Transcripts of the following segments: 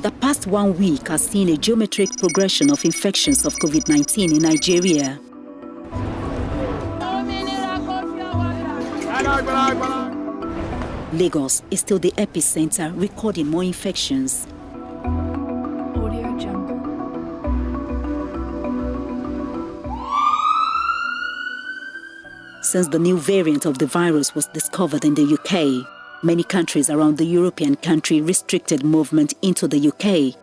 The past 1 week has seen a geometric progression of infections of COVID-19 in Nigeria. Lagos is still the epicenter, recording more infections. Since the new variant of the virus was discovered in the UK, many countries around the European country restricted movement into the UK.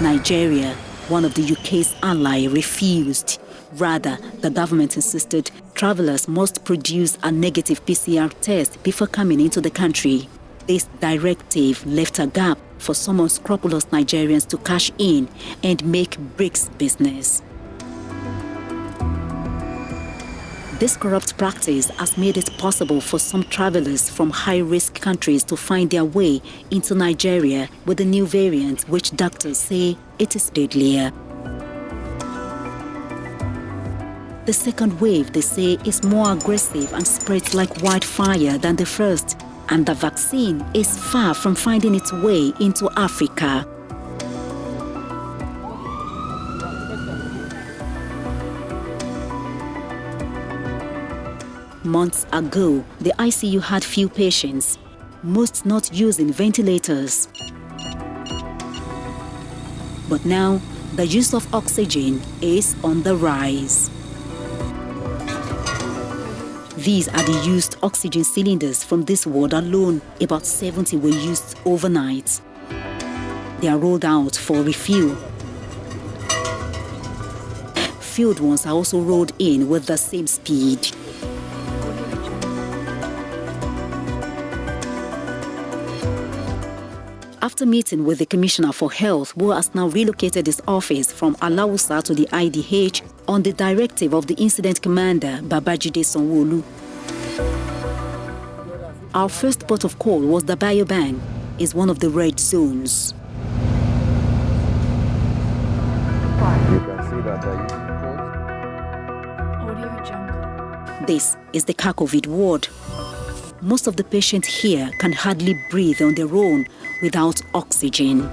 Nigeria, one of the UK's allies, refused. Rather, the government insisted travellers must produce a negative PCR test before coming into the country. This directive left a gap for some unscrupulous Nigerians to cash in and make bricks business. This corrupt practice has made it possible for some travelers from high-risk countries to find their way into Nigeria with the new variant, which doctors say it is deadlier. The second wave, they say, is more aggressive and spreads like wildfire than the first, and the vaccine is far from finding its way into Africa. Months ago, the ICU had few patients, most not using ventilators. But now, the use of oxygen is on the rise. These are the used oxygen cylinders from this ward alone. About 70 were used overnight. They are rolled out for refuel. Filled ones are also rolled in with the same speed. After meeting with the Commissioner for Health, who has now relocated his office from Alawusa to the IDH on the directive of the incident commander, Babajide Sanwo-Olu. Our first port of call was the Biobank, is one of the red zones. You can see that This is the COVID ward. Most of the patients here can hardly breathe on their own without oxygen.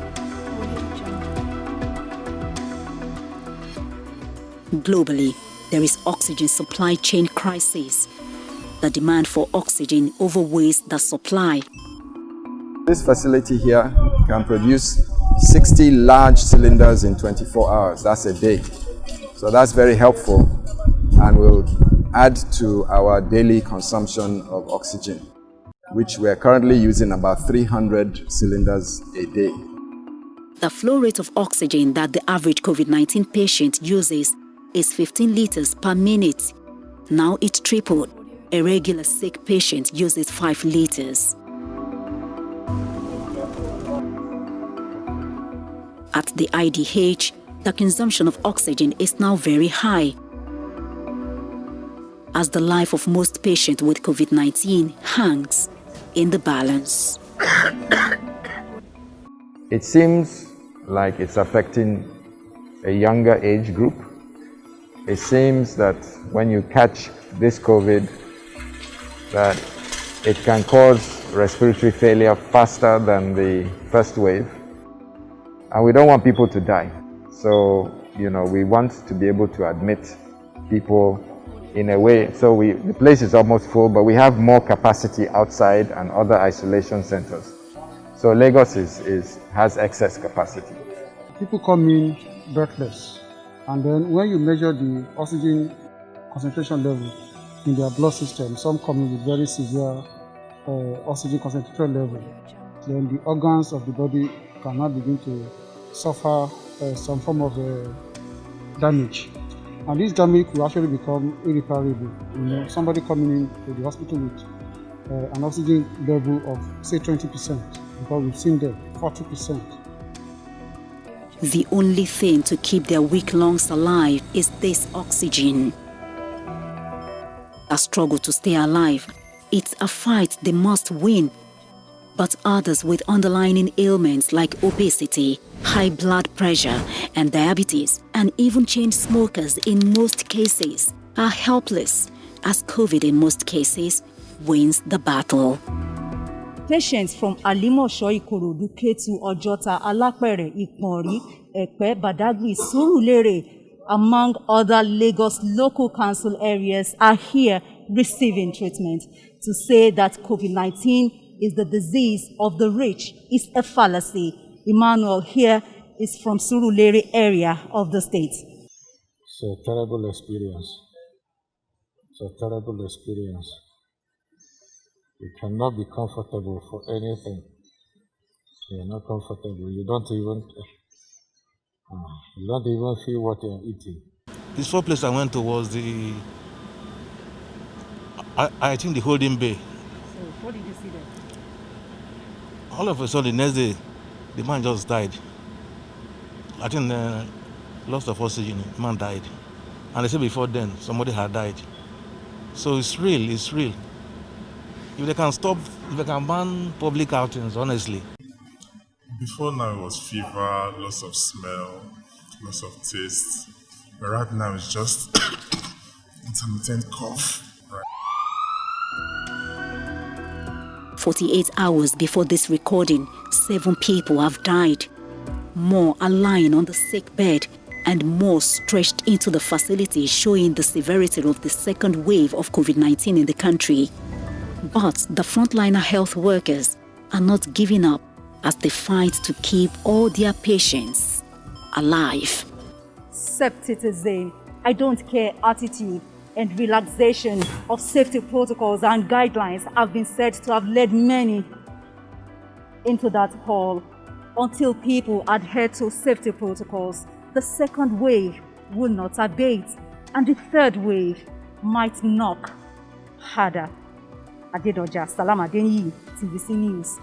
Globally, there is oxygen supply chain crisis. The demand for oxygen overweighs the supply. This facility here can produce 60 large cylinders in 24 hours. That's a day. So that's very helpful and will add to our daily consumption of oxygen, which we're currently using about 300 cylinders a day. The flow rate of oxygen that the average COVID-19 patient uses is 15 liters per minute. Now it tripled. A regular sick patient uses 5 liters. At the IDH, the consumption of oxygen is now very high, as the life of most patients with COVID-19 hangs in the balance. It seems like it's affecting a younger age group. It seems that when you catch this COVID, that it can cause respiratory failure faster than the first wave. And we don't want people to die. So, we want to be able to admit people in a way. So the place is almost full, but we have more capacity outside and other isolation centers. So Lagos has excess capacity. People come in breathless, and then when you measure the oxygen concentration level in their blood system, some come in with very severe oxygen concentration level. Then the organs of the body cannot begin to suffer some form of damage. And this damage will actually become irreparable. Somebody coming into the hospital with an oxygen level of, say, 20%, because we've seen them 40%. The only thing to keep their weak lungs alive is this oxygen. A struggle to stay alive. It's a fight they must win. But others with underlying ailments like obesity, high blood pressure and diabetes, and even chain smokers in most cases, are helpless, as COVID in most cases wins the battle. Patients from Alimosho, Ikorodu, Ketu, Ojota, Alapere, Iponri, Epe, Badagry, Surulere, among other Lagos local council areas are here receiving treatment. To say that COVID-19 is the disease of the rich is a fallacy. Emmanuel here is from Surulere area of the state. It's a terrible experience. It's a terrible experience. You cannot be comfortable for anything. You're not comfortable. You don't even feel what you're eating. This first place I went to was I think the Holding Bay. So what did you see there? All of a sudden, the next day, the man just died. I think loss of oxygen, the man died. And they said before then, somebody had died. So it's real. If they can ban public outings, honestly. Before now it was fever, loss of smell, loss of taste. But right now it's just intermittent cough. 48 hours before this recording, 7 people have died. More are lying on the sick bed, and more stretched into the facility, showing the severity of the second wave of COVID-19 in the country. But the frontliner health workers are not giving up as they fight to keep all their patients alive. Subtitled, I don't care attitude and relaxation of safety protocols and guidelines have been said to have led many into that hole. Until people adhere to safety protocols, the second wave will not abate, and the third wave might knock harder. Adedoja Salam-Adeniyi, TVC News.